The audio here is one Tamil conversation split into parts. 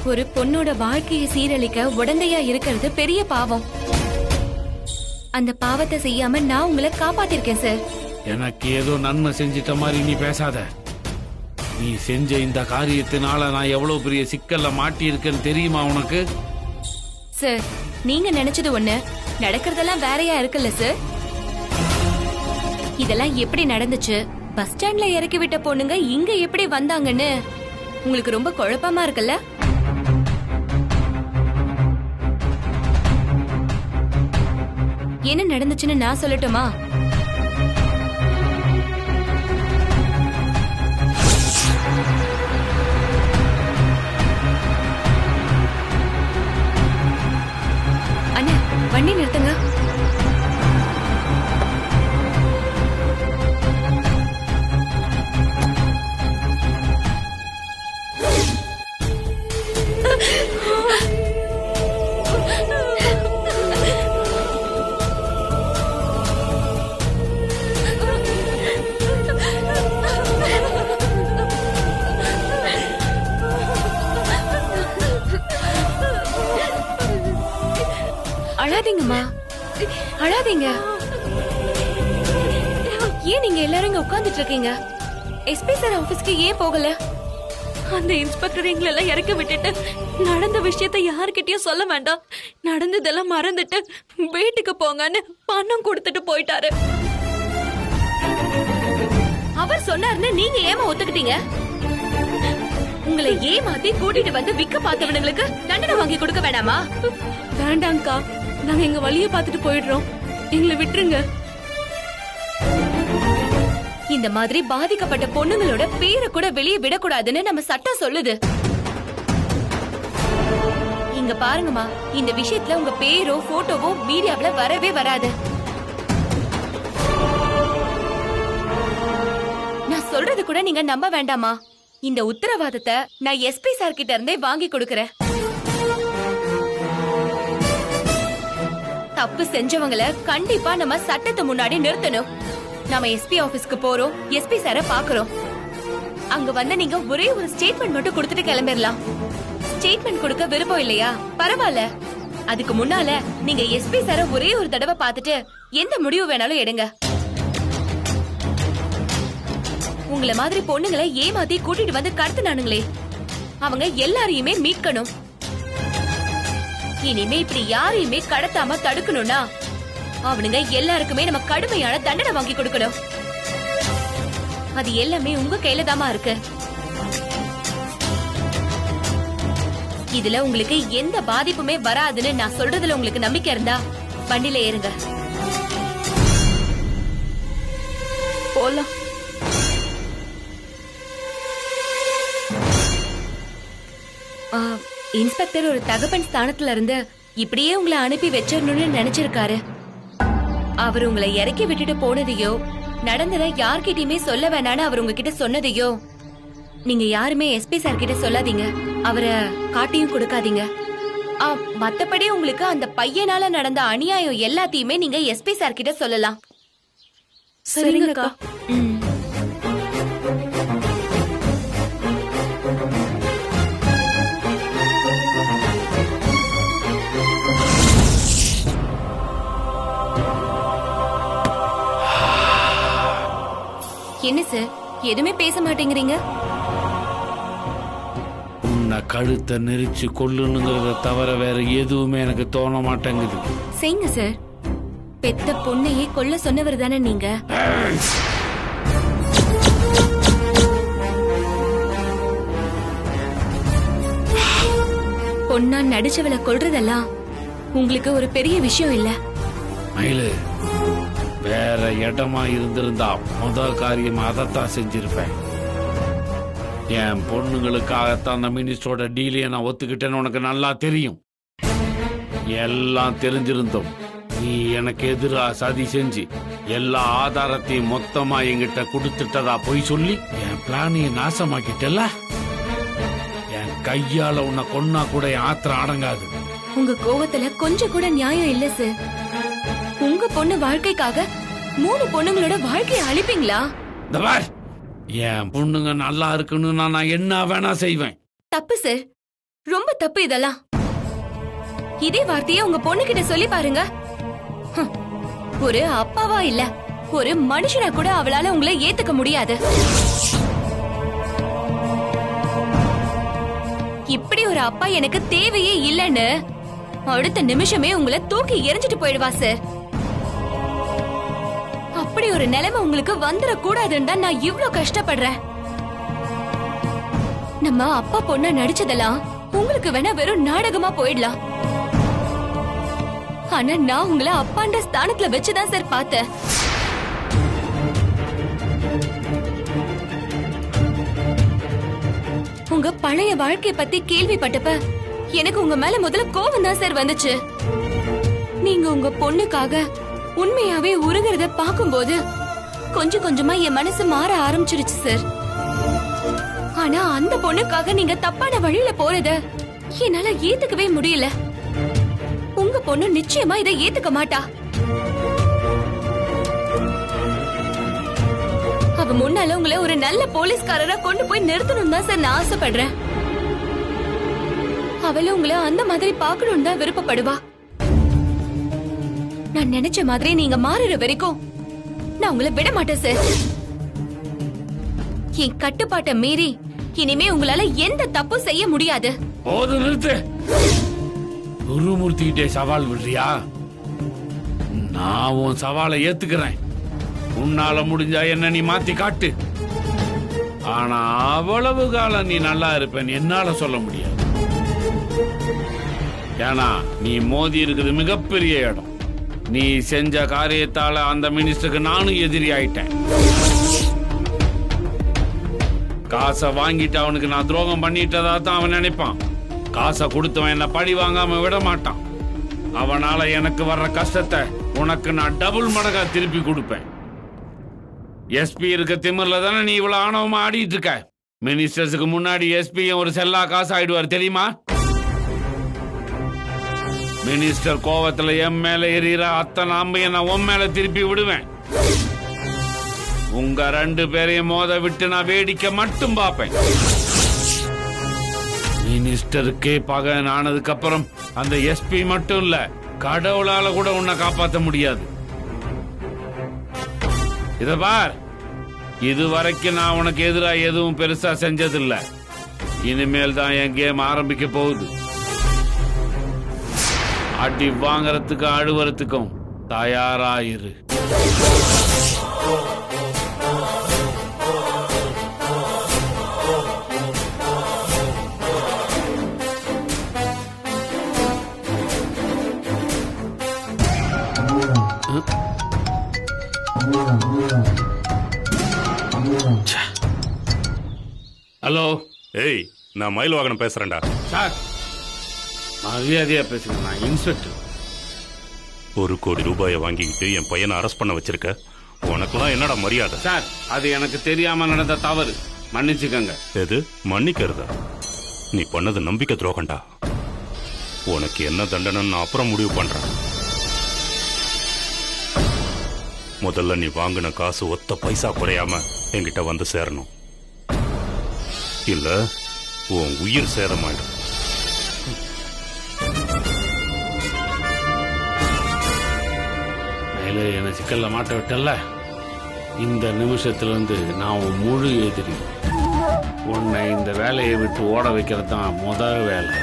ஒரு பொண்ணோட வாழ்க்கையை சீரழிக்க உடந்தையா இருக்கிறது பெரிய பாவம். அந்த பாவத்தை செய்யாம நான் உங்களை காப்பாத்திருக்கேன் சார். எனக்கு ஏதோ நன்மை செஞ்சிட்ட மாதிரி நீ பேசாத. நீ செஞ்ச இந்த காரியத்தினால நான் எவ்வளவு பெரிய சிக்கல்ல மாட்டி இருக்கேன்னு தெரியுமா உனக்கு? சார், நீங்க நினைச்சது ஒண்ணு, நடக்கிறதெல்லாம் வேறையா இருக்குல்ல சார். இதெல்லாம் எப்படி நடந்துச்சு, பஸ் ஸ்டாண்ட்ல இறக்கி விட்ட பொண்ணுங்க இங்க எப்படி வந்தாங்கன்னு உங்களுக்கு ரொம்ப குழப்பமா இருக்குல்ல? என்ன நடந்துச்சுன்னு நான் சொல்லட்டுமா? அண்ணா, வண்டி நிறுத்துங்க. அழாதீங்கம்மா, அழாதீங்க. ஏன் நீங்க எல்லாரும் இங்க உட்கார்ந்துட்டு இருக்கீங்க? எஸ்பி சார் ஆபீஸ்க்கு ஏன் போகல? அந்த இன்ஸ்பெக்டர் எங்களெல்லாம் இறக்கி விட்டுட்டு நடந்த விஷயத்த யார்கிட்டயும் சொல்ல வேண்டாம், நடந்ததெல்லாம் மறந்துட்டு வீட்டுக்கு போங்கன்னு பணம் கொடுத்துட்டு போயிட்டாரு. அவர் சொன்னாருன்னு நீங்க ஏமா ஒத்துக்கிட்டீங்க? உங்களை ஏமாத்தி கூட்டிட்டு வந்து விக்க பார்த்தவனுங்களுக்கு தண்டனை வாங்கி கொடுக்க வேணாமா? வேண்டாங்க்கா, நாங்க எங்க வழிய பார்த்துட்டு போயிடுறோம், எங்களை விட்டுருங்க. இந்த மாதிரி பாதிக்கப்பட்ட பொண்ணுங்களோட பேரை கூட வெளியே விடக்கூடாதுன்னு நம்ம சட்டம் சொல்லுது. இங்க பாருங்கம்மா, இந்த விஷயத்துல உங்க பேரோ போட்டோவோ மீடியாவுல வரவே வராது. நான் சொல்றது கூட நீங்க நம்ப வேண்டாமா? இந்த உத்தரவாதத்தை நான் எஸ்பி சார் கிட்ட இருந்தே வாங்கி கொடுக்கறேன். தப்பு செஞ்சவங்கள கண்டிப்பா நம்ம சட்டத்து முன்னாடி நிறுத்தணும். நாம எஸ்பி ஆபீஸ்க்கு போறோம், எஸ்பி சார பாக்குறோம். அங்க வந்து நீங்க ஒரே ஒரு ஸ்டேட்மெண்ட் மட்டும் கொடுத்துட்டு கிளம்பிடலாம். ஸ்டேட்மெண்ட் கொடுக்க விருப்பம் இல்லையா? பரவாயில்ல. அதுக்கு முன்னால நீங்க எஸ்பி சார ஒரே ஒரு தடவை பார்த்துட்டு எந்த முடிவு வேணாலும் எடுங்க. உங்களை மாதிரி பொண்ணுங்களை ஏமாத்தி கூட்டிட்டு வந்து கடத்தினானுங்களே, அவங்க எல்லாரையுமே மீட்கணும். இனிமே இப்படி யாரையுமே கடத்தாம தடுக்கணும்னா அவனுங்க எல்லாருக்குமே நம்ம கடுமையான தண்டனை வாங்கி கொடுக்கணும். அது எல்லாமே உங்க கையில தாமா இருக்கு. இதுல உங்களுக்கு எந்த பாதிப்புமே வராதுன்னு நான் சொல்றதுல உங்களுக்கு நம்பிக்கை இருந்தா வண்டியில ஏறுங்க. போலாம். இன்ஸ்பெக்டர் ஒரு தகப்பன் ஸ்தானத்துல இருந்து இப்படியே உங்களை அனுப்பி வச்சிடணும்னு நினைச்சிருக்காரு. அவர் உங்களை இறக்கி விட்டுட்டு போனதையோ நடந்தத யார்கிட்டயுமே சொல்ல வேணான்னு அவர் உங்ககிட்ட சொன்னதையோ நீங்க யாருமே எஸ்பி சார் கிட்ட சொல்லாதீங்க. அவரை காட்டியும் கொடுக்காதீங்க. மத்தபடி உங்களுக்கு அந்த பையனால நடந்த அநியாயம் எல்லாத்தையுமே நீங்க எஸ்பி சார் கிட்ட சொல்லலாம். சரிங்கக்கா. என்ன சார், எதுவுமே பேச மாட்டேங்கிறீங்க? உன்னை கழுத்தை நெரிச்சு கொல்லுங்கிறத தவிர வேற எதுவுமே எனக்கு தோண மாட்டேங்குது. செய்யுங்க சார். பெத்த பொண்ணையே கொல்ல சொன்னவர் தானே நீங்க. பொண்ணா நடிச்சவளை கொல்றதெல்லாம் உங்களுக்கு ஒரு பெரிய விஷயம் இல்ல. மயிலு, வேற இடமா இருந்திருந்தா முதல் காரியம் அதைத்தான் செஞ்சிருப்பேன். என் பொண்ணுங்களுக்காகத்தான் அந்த மினிஸ்டரோட டீலையை நான் ஒத்துக்கிட்டேன்னு உனக்கு நல்லா தெரியும். எல்லாம் தெரிஞ்சிருந்தோம் நீ எனக்கு எதிரா சதி செஞ்சு எல்லா ஆதாரத்தையும் மொத்தமா என்கிட்ட கொடுத்துட்டதா போய் சொல்லி என் பிளானையும் நாசமாக்கிட்டல. என் கையால உன்னை கொன்னா கூட என் ஆத்திரம் அடங்காது. உங்க கோவத்துல கொஞ்சம் கூட நியாயம் இல்ல சார். உங்க பொண்ணு வாழ்க்கைக்காக 3 பொண்ணுங்களோட வாழ்க்கையை அழிப்பீங்களா? என் பொண்ணுங்க நல்லா இருக்குன்னு நான் என்ன வேணா செய்வேன். தப்பு சார். ரொம்ப தப்பு இதெல்லாம். இதே வார்த்தையை உங்க பொண்ணுகிட்ட சொல்லி பாருங்க. ஹம், ஒரு அப்பாவா இல்ல, ஒரு மனுஷனா கூட அவளால உங்களை ஏத்துக்க முடியாது. இப்படி ஒரு அப்பா எனக்கு தேவையே இல்லைன்னு அடுத்த நிமிஷமே உங்களை தூக்கி எரிஞ்சிட்டு போயிடுவா சார். அப்படி ஒரு நிலைமை உங்களுக்கு வந்துடக்கூடாதுன்னு தான் நான் இவ்ளோ கஷ்டப்படுறேன். நம்ம அப்பா பொண்ணா நடிச்சதெல்லாம் உங்களுக்கு வேணா வெறும் நாடகமா போயிடலாம். ஆனா நான் உங்களை அப்பான்ற ஸ்தானத்துல வச்சுதான் சார் பார்த்தேன். உங்க பழைய வாழ்க்கை பத்தி கேள்விப்பட்டப்ப எனக்கு உங்க மேல முதல்ல கோவம் தான் சார் வந்துச்சு. நீங்க உங்க பொண்ணுக்காக உண்மையாவே உருகிறத பாக்கும்போது கொஞ்சம் கொஞ்சமா என் மனசு மாற ஆரம்பிச்சிருச்சு சார். ஆனா அந்த பொண்ணுக்காக நீங்க தப்பான வழியில போறத என்னால ஏத்துக்கவே முடியல. உங்க பொண்ணு நிச்சயமா இதை ஏத்துக்க மாட்டா. அவ முன்னால உங்களை ஒரு நல்ல போலீஸ்காரரா கொண்டு போய் நிறுத்தணும் தான் சார் நான் ஆசைப்படுறேன். அவளும் உங்களை அந்த மாதிரி பாக்கணும் தான் விருப்பப்படுவா. நான் நினைச்ச மாதிரி நீங்க மாறுற வரைக்கும் நான் உங்களை விட மாட்டேன் சார். என் கட்டுப்பாட்டை மீறி இனிமே உங்களால எந்த தப்பு செய்ய முடியாது. போது நிறுத்து. குருமூர்த்திகிட்டே சவால் விடுறியா? நான் உன் சவாலை ஏத்துக்கிறேன். உன்னால முடிஞ்சா என்ன நீ மாத்தி காட்டு. ஆனா அவ்வளவு காலம் நீ நல்லா இருப்பேன்னு என்னால சொல்ல முடியாது. ஏன்னா நீ மோதி இருக்குது மிகப்பெரிய இடம். நீ செஞ்ச காரியத்தால அந்த மினிஸ்டருக்கு நானும் எதிரி ஆயிட்டேன். காசை வாங்கிட்டு அவனுக்கு நான் துரோகம் பண்ணிட்டதா தான் அவன் நினைப்பான். காசை கொடுத்தவன் என்ன பழி வாங்காம விட மாட்டான். அவனால எனக்கு வர்ற கஷ்டத்தை உனக்கு நான் டபுள் மடங்கா திருப்பி கொடுப்பேன். எஸ்பி இருக்க திமிர்ல தானே நீ இவ்வளவு ஆணவமா ஆடிட்டு இருக்க. மினிஸ்டர்ஸுக்கு முன்னாடி எஸ்பியும் ஒரு செல்லா காசு ஆயிடுவார் தெரியுமா? மினிஸ்டர் கோவத்துல என் மேல எறிகிற அத்தனை அம்பைய நான் உன் மேல திருப்பி விடுவேன். உங்க 2 பேரையும் மோத விட்டு நான் வேடிக்கை மட்டும் பார்ப்பேன். மினிஸ்டருக்கே பகன் ஆனதுக்கு அப்புறம் அந்த எஸ்பி மட்டும் இல்ல, கடவுளால கூட உன்னை காப்பாற்ற முடியாது. இத பார், இதுவரைக்கும் நான் உனக்கு எதிராக எதுவும் பெருசா செஞ்சதில்ல. இனிமேல் தான் என் கேம் ஆரம்பிக்க போகுது. அடி வாங்கறதுக்கும் அழுவறதுக்கும் தயாராயிரு. ஹலோ. ஏய், நான் மயில் வாகனம் பேசுறேன்டா. சார், மரியாதையா பேசுங்க. நான் இன்ஸ்பெக்டர். 1 கோடி ரூபாயை வாங்கிக்கிட்டு என் பையனை அரெஸ்ட் பண்ண வச்சிருக்க. உனக்குலாம் என்னடா மரியாதை? சார், அது எனக்கு தெரியாம நடந்த தவறு, மன்னிச்சுக்கங்க. எது மன்னிக்கிறதா? நீ பண்ணது நம்பிக்கை துரோகம்டா. உனக்கு என்ன தண்டனைன்னு நான் அப்புறம் முடிவு பண்றேன். முதல்ல நீ வாங்கின காசு ஒத்த பைசா குறையாம என்கிட்ட வந்து சேரணும். இல்ல உன் உயிர் சேதமாயிடும். மேலே என்னை சிக்கல்ல மாட்ட விட்டல. இந்த நிமிஷத்துல இருந்து நான் உன் முழு எதிரி. உன்னை இந்த வேலையை விட்டு ஓட வைக்கிறது தான் முதல் வேலை.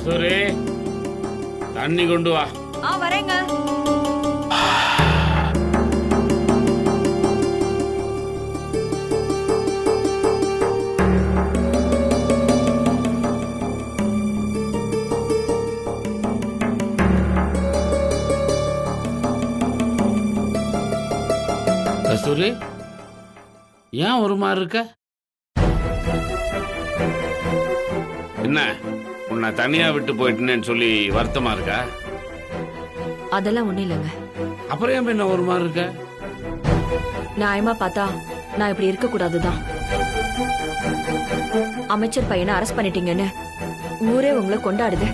கஸ்தூரி தண்ணி கொண்டு வா. வரேங்க. கஸ்தூரி ஏன் ஒரு மாதிரி இருக்க? என்ன உன்னை தனியா விட்டு போயிட்டேன்னு சொல்லி வருத்தமா இருக்கா? அதெல்லாம் ஒண்ணும் இல்லைங்க. அப்புறம் ஏன் என்ன ஒரு மாதிரி இருக்க? நியாயமா பார்த்தா நான் இப்படி இருக்க கூடாதுதான். அமைச்சர் பையனை அரெஸ்ட் பண்ணிட்டீங்கன்னு ஊரே உங்களை கொண்டாடுது.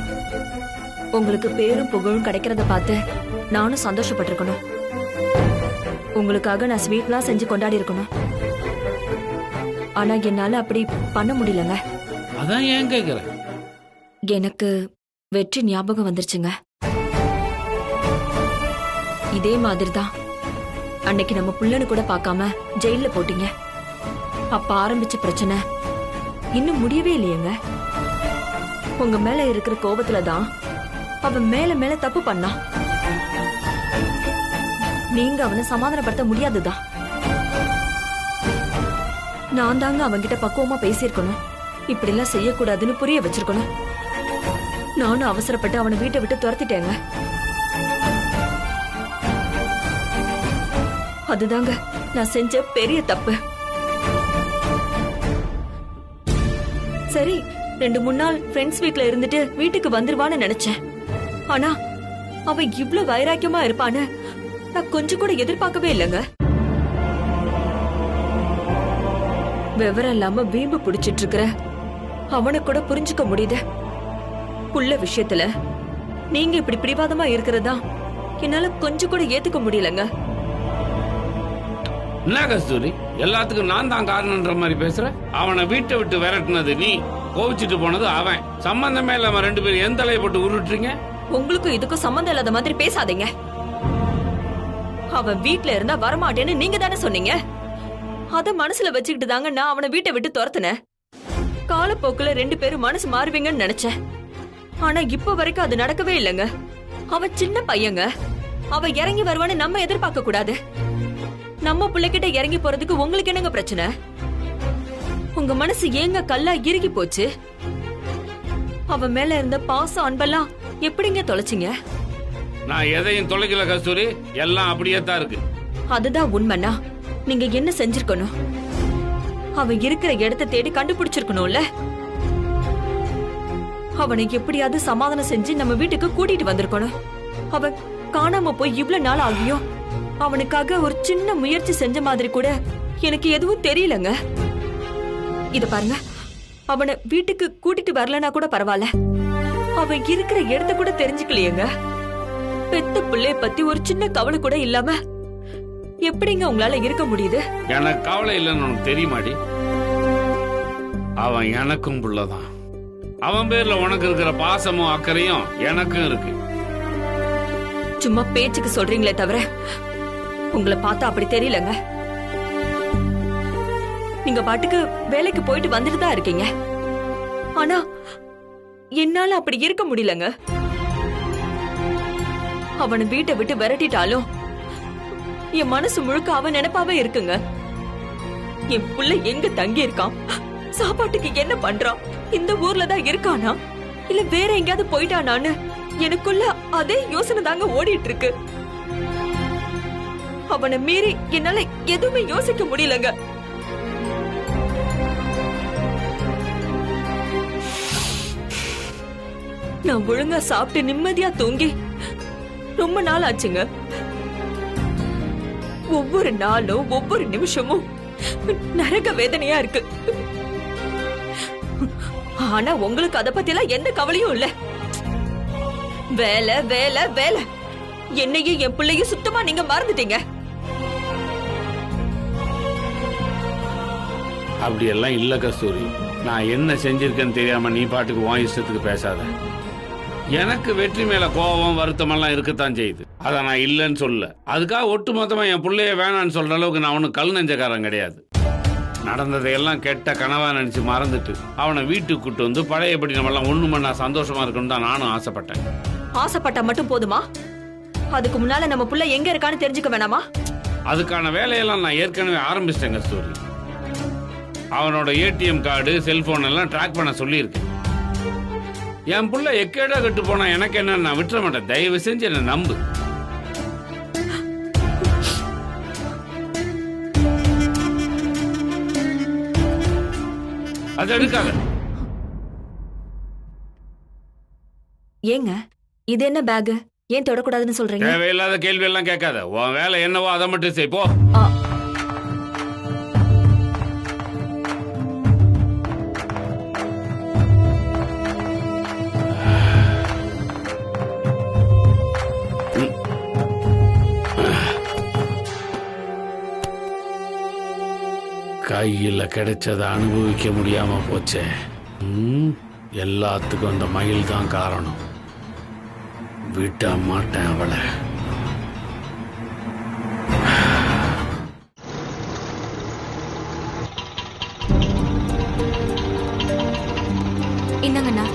உங்களுக்கு பேரும் புகழும் கிடைக்கிறத பார்த்து நானும் சந்தோஷப்பட்டிருக்கணும். உங்களுக்காக நான் ஸ்வீட்லாம் செஞ்சு கொண்டாடி இருக்கணும். ஆனா என்னால அப்படி பண்ண முடியலங்க. அதான் ஏன் கேக்குற? எனக்கு வெற்றி ஞாபகம் வந்துருச்சுங்க. இதே மாதிரிதான் அன்னைக்கு நம்ம புள்ளன்னு கூட பார்க்காம ஜெயில போட்டீங்க. அப்ப ஆரம்பிச்ச பிரச்சனை இன்னும் முடியவே இல்லையேங்க. உங்க மேல இருக்கிற கோபத்துலதான் அவன் மேல மேல தப்பு பண்ணான். நீங்க அவனை சமாதானப்படுத்த முடியாதுதான். நான் தாங்க அவன்கிட்ட பக்குவமா பேசியிருக்கணும். இப்படி எல்லாம் செய்யக்கூடாதுன்னு புரிய வச்சிருக்கணும். நானும் அவசரப்பட்டு அவனை வீட்டை விட்டு துரத்திட்டேங்க. அதுதாங்க நான் செஞ்ச பெரிய தப்பு. சரி 2-3 நாள் ஃப்ரெண்ட்ஸ் வீட்ல இருந்துட்டு வீட்டுக்கு வந்துருவான்னு நினைச்சேன். ஆனா அவன் இவ்ளோ வைராக்கியமா இருப்பான்னு நான் கொஞ்சம் கூட எதிர்பார்க்கவே இல்லைங்க. விவரம் இல்லாம வீம்பு பிடிச்சிட்டு இருக்கிற அவனை கூட புரிஞ்சுக்க முடியுது. புள்ள விஷயத்துல நீங்க இப்படி பிடிவாதமா இருக்கிறதா என்னால கொஞ்சம் கூட ஏத்துக்க முடியலங்க. என்ன கஸ்தூரி எல்லாத்துக்கும் நான் தான் காரணம்ன்ற மாதிரி பேசுற? அவனை வீட்டை விட்டு விரட்டினது நீ, கோவிச்சிட்டு போனது அவன். சம்பந்தமே இல்லாம 2 பேரும் எந்த தலையை போட்டு உருட்டுறீங்க? உங்களுக்கும் இதுக்கும் சம்பந்தம் இல்லாத மாதிரி பேசாதீங்க. அவன் வீட்ல இருந்தா வரமாட்டேன்னு நீங்க தானே சொன்னீங்க. அத மனசுல வச்சுக்கிட்டு தாங்க நான் அவனை வீட்டை விட்டு துரத்துனேன். காலப்போக்குல 2 பேரும் மனசு மாறுவீங்கன்னு நினைச்சேன். ஆனா இப்ப வரைக்கும் அது நடக்கவே இல்லைங்க. அவன் சின்ன பையங்க. அவ இறங்கி வருவான்னு நம்ம எதிர்பார்க்க கூடாது. நம்ம பிள்ளைகிட்ட இறங்கி போறதுக்கு உங்களுக்கு என்னங்க பிரச்சனை? உங்க மனசு ஏங்க கல்லா இறுகி போச்சு? அவன் மேல இருந்த பாசம் அன்பெல்லாம் எப்படிங்க தொலைச்சிங்க? நான் எதையும் தொலைக்கல கஸ்தூரி, எல்லாம் அப்படியே தான் இருக்கு. அதுதான் உண்மைன்னா நீங்க என்ன செஞ்சிருக்கணும்? அவன் இருக்கிற இடத்தை தேடி கண்டுபிடிச்சிருக்கணும்ல. அவனை எப்படியாவது சமாதானம் செஞ்சு நம்ம வீட்டுக்கு கூட்டிட்டு வந்திருக்கணும். அவன் காணாம போய் இவ்வளவு நாள் ஆகியும் அவனுக்காக ஒரு சின்ன முயற்சி செஞ்ச மாதிரி கூட எனக்கு எதுவும் தெரியலங்க. இத பாருங்க, அவனை வீட்டுக்கு கூட்டிட்டு வரலனா கூட பரவாயில்ல, அவன் இருக்கிற இடத்த கூட தெரிஞ்சுக்கலையேங்க. பெத்த பிள்ளைய பத்தி ஒரு சின்ன கவலை கூட இல்லாம எப்படிங்க உங்களால இருக்க முடியுது? எனக்கு கவலை இல்லைன்னு உனக்கு தெரியுமாடி? அவன் எனக்கும் புள்ளதான். அவன் பேர்ல உனக்கு இருக்கிற பாசமும் அக்கறையும் எனக்கும் இருக்கு. சும்மா பேச்சுக்கு சொல்றீங்களே தவிர உங்களை பார்த்தா அப்படி தெரியலங்க. நீங்க பாட்டுக்கு வேலைக்கு போயிட்டு வந்துட்டு தான் இருக்கீங்க. ஆனா என்னால அப்படி இருக்க முடியலங்க. அவனை வீட்டை விட்டு விரட்டிட்டாலும் என் மனசு முழுக்க அவன் நினைப்பாவே இருக்குங்க. என் புள்ள எங்க தங்கி இருக்கான், சாப்பாட்டுக்கு என்ன பண்றான், இந்த ஊர்ல தான் இருக்கானா இல்ல வேற எங்கயாவது போயிட்டானான்னு எனக்குள்ள அதே யோசனை தாங்க ஓடிட்டு இருக்கு. அவனை மீறி என்னால எதுவுமே யோசிக்க முடியலங்க. நான் ஒழுங்கா சாப்பிட்டு நிம்மதியா தூங்கி ரொம்ப நாள் ஆச்சுங்க. ஒவ்வொரு நாளும் ஒவ்வொரு நிமிஷமும் நரக வேதனையா இருக்கு. ஆனா உங்களுக்கு அத பத்தி எல்லாம் எந்த கவலையும் இல்ல. வேலை வேலை வேலை, என்னையும் என் பிள்ளையும் சுத்தமா நீங்க மறந்துட்டீங்க. அப்படி எல்லாம் இல்ல கஸ்தூரி. நான் என்ன செஞ்சிருக்கேன்னு தெரியாம நீ பாட்டுக்கு உன் இஷ்டத்துக்கு பேசாத. எனக்கு வெற்றி மேல கோபம் வருத்தம் எல்லாம் இருக்கத்தான் செய்யுது. அத நான் இல்லைன்னு சொல்ல. அதுக்காக ஒட்டு மொத்தமா என் பிள்ளைய வேணான்னு சொல்ற அளவுக்கு நான் ஒன்னும் கல் நெஞ்சக்காரன் கிடையாது. நடந்ததையெல்லாம் கெட்ட கனவா நினைச்சு மறந்துட்டு அவனை வீட்டுக்கு கூட்டு வந்து பழையபடி நம்மெல்லாம் ஒண்ணு மண்ணா சந்தோஷமா இருக்கணும் தான் நானும் ஆசைப்பட்டேன். ஆசைப்பட்டா மட்டும் போதுமா? அதுக்கு முன்னால நம்ம புள்ள எங்க இருக்கான்னு தெரிஞ்சுக்க வேணாமா? அதுக்கான வேலையெல்லாம் நான் ஏற்கனவே ஆரம்பிச்சிட்டேங்க ஸ்டோரி. அவனோட ஏடிஎம் கார்டு செல்போன் எல்லாம் ட்ராக் பண்ண சொல்லியிருக்கேன். என் புள்ள எக்கேடா கட்டு போனா எனக்கு என்ன, நான் விட்டுற மாட்டேன். தயவு செஞ்சு என்ன நம்பு. அது எடுக்காத. ஏங்க இது என்ன பேக்? ஏன் தொடக்கூடாதுன்னு சொல்றீங்க? தேவையில்லாத கேள்வி எல்லாம் கேட்காத. உன் வேலை என்னவோ அதை மட்டும் செய் போ. கையில கிடைச்சதை அனுபவிக்க முடியாம போச்சே. எல்லாத்துக்கும் அந்த மயில் தான் காரணம். விட மாட்டேன் அவளை. என்னங்கண்ணா?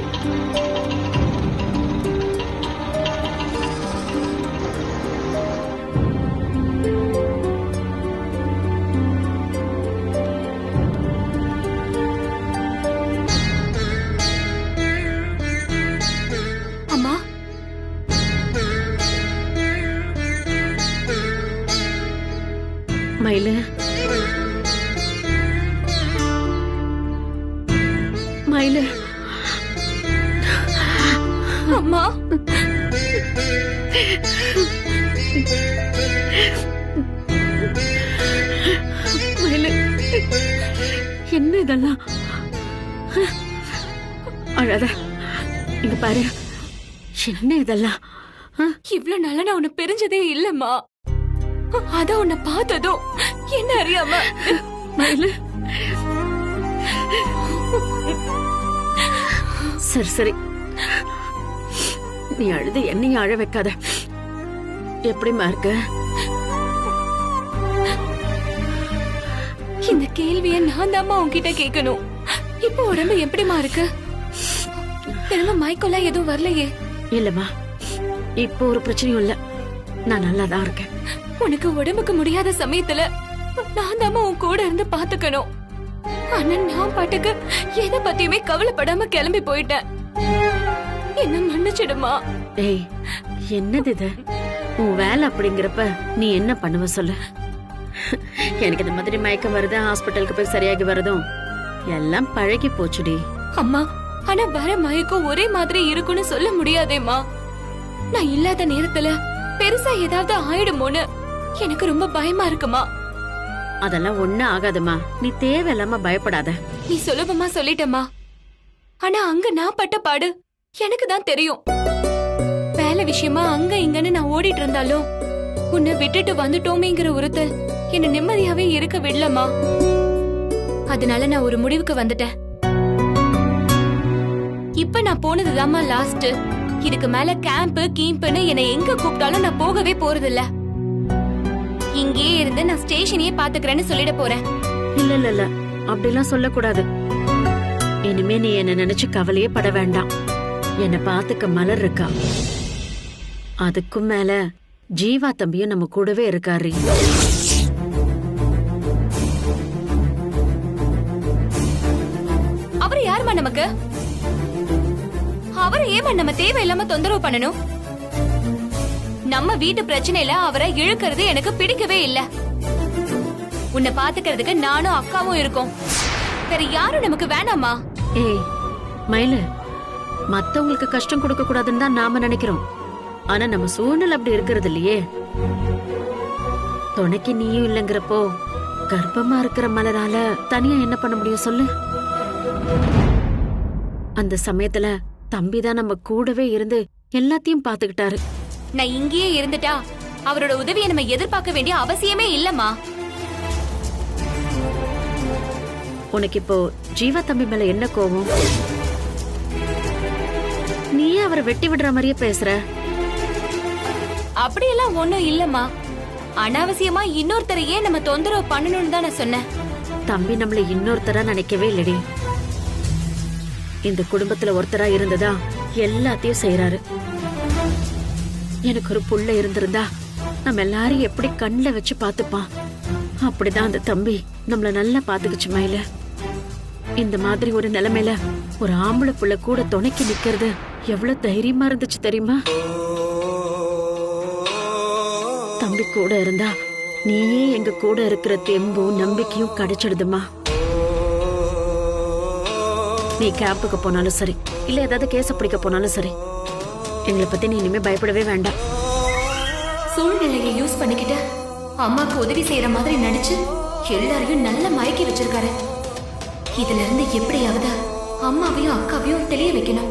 அம்மா, மயிலு, மயிலு, அம்மா, மயிலு, என்ன இதெல்லாம்? அழாத, இங்க பாரு. என்ன இதெல்லாம்? இவ்ளோ நாளா நான் உன்னை பிரிஞ்சதே இல்லம்மா. அதான் உன்னை பார்த்ததும் என்ன அறியாம. மயிலு, சரி சரி, நீ அழுது என்னையும் அழ வைக்காத. எப்படிமா இருக்க? இந்த கேள்விய நான் தாம்மா உன்கிட்ட கேட்கணும். இப்போ உடம்பு எப்படிமா இருக்கு? திரும்ப மயக்கெல்லாம் எதுவும் வரலையே? இல்லம்மா, இப்போ ஒரு பிரச்சனையும் இல்ல. நான் நல்லாதான் இருக்கேன். உனக்கு உடம்புக்கு முடியாத சமயத்துல நான் தாம்மா உன் கூட இருந்து பாத்துக்கணும். ஆனா நான் பாட்டுக்கு எதை பத்தியுமே கவலைப்படாம கிளம்பி போயிட்டேன். என்ன மன்னிச்சிடுமா. ஏய், என்னது இது? உன் வேலை அப்படிங்கிறப்ப நீ என்ன பண்ணுவ சொல்லு. எனக்கு இந்த மாதிரி மயக்கம் வருது, ஹாஸ்பிட்டலுக்கு போய் சரியாகி வருதும் எல்லாம் பழகி போச்சுடி. அம்மா, ஆனா வர மயக்கம் ஒரே மாதிரி இருக்குன்னு சொல்ல முடியாதேம்மா. நான் இல்லாத நேரத்துல பெருசா ஏதாவது ஆயிடுமோன்னு எனக்கு ரொம்ப பயமா இருக்குமா. அதெல்லாம் ஒண்ணு ஆகாதுமா, நீ தேவையில்லாம பயப்படாத. நீ சுலபமா சொல்லிட்டம்மா. ஆனா அங்க நான் பட்ட பாடு எனக்கு தான் தெரியும். வேலை விஷயமா அங்க இங்கன்னு நான் ஓடிட்டு இருந்தாலும் உன்னை விட்டுட்டு வந்துட்டோமேங்கிற உறுத்தல் என்ன நிம்மதியாவே இருக்க விடலமா. அதனால நான் ஒரு முடிவுக்கு வந்துட்டேன். இப்ப நான் போனதுதாம்மா லாஸ்ட். இதுக்கு மேல கேம்ப் கீம்ப்னு என்னை எங்க கூப்பிட்டாலும் நான் போகவே போறதில்ல. இங்கேயே இருந்து நான் ஸ்டேஷனையே பாத்துக்கிறேன்னு சொல்லிட போறேன். இல்ல இல்ல இல்ல, அப்படிலாம் சொல்லக்கூடாது. இனிமே நீ என்ன நினைச்சு கவலையே பட வேண்டாம். என்ன பாத்துக்க மலர் இருக்கா. அதுக்கும் மேல ஜீவா தம்பியும் நம்ம கூடவே இருக்காரு. அவரு யாருமா நமக்கு? அவரை ஏமா நம்ம தேவையில்லாம தொந்தரவு பண்ணணும்? நம்ம வீட்டு பிரச்சனையில அவரை இழுக்கிறது எனக்கு பிடிக்கவே இல்ல. உன்னை பாத்துக்கிறதுக்கு நானும் அக்காவும் இருக்கோம். வேற யாரும் நமக்கு வேணாமா. ஏய் மயிலு, மத்தவங்களுக்கு கஷ்டம் கொடுக்க கூடாதுன்னு தான் நாம நினைக்கிறோம். ஆனா நம்ம சூழ்நிலை அப்படி இருக்கிறது இல்லையே. துணைக்கு நீயும் இல்லைங்கிறப்போ கர்ப்பமா இருக்கிற மலரால தனியா என்ன பண்ண முடியும் சொல்லு. அந்த சமயத்துல தம்பிதான் நம்ம கூடவே இருந்து எல்லாத்தையும் பாத்துக்கிட்டாரு. நான் இங்கேயே இருந்துட்டா அவரோட உதவியை நம்ம எதிர்பார்க்க வேண்டிய அவசியமே இல்லம்மா. உனக்கு இப்போ ஜீவா தம்பி மேல என்ன கோவம்? நீயே அவரை வெட்டி விடுற மாதிரியே பேசுற. அப்படியெல்லாம் ஒண்ணும் இல்லம்மா. அனாவசியமா இன்னொருத்தரையே நம்ம தொந்தரவு பண்ணணும்னு தான் நான் சொன்னேன். தம்பி நம்மள இன்னொருத்தரா நினைக்கவே இல்லடி. இந்த குடும்பத்துல ஒருத்தரா இருந்ததா எல்லாத்தையும் செய்யறாரு. எனக்கு ஒரு புள்ள இருந்திருந்தா நம்ம எல்லாரையும் எப்படி கண்ணுல வச்சு பாத்துப்பான். அப்படிதான் அந்த தம்பி நம்மள நல்லா பாத்துக்குச்சு மயில. இந்த மாதிரி ஒரு நிலைமையில ஒரு ஆம்பளை புள்ள கூட துணைக்கு நிக்கிறது எவ்வளவு தைரியமா இருந்துச்சு தெரியுமா? தம்பி கூட இருந்தா நீயே எங்க கூட இருக்கிற தெம்பும் நம்பிக்கையும் கிடைச்சிடுதுமா. நீ கேம்புக்கு போனாலும் சரி, இல்ல ஏதாவது கேஸ பிடிக்க போனாலும் சரி, எங்களை பத்தி நீ இனிமே பயப்படவே வேண்டாம். சூழ்நிலையை யூஸ் பண்ணிக்கிட்டு அம்மாக்கு உதவி செய்யற மாதிரி நடிச்சு எல்லாரையும் நல்லா மயக்கி வச்சிருக்காரு. இதுல இருந்து எப்படியாவது அம்மாவையும் அக்காவையும் தெளிய வைக்கணும்.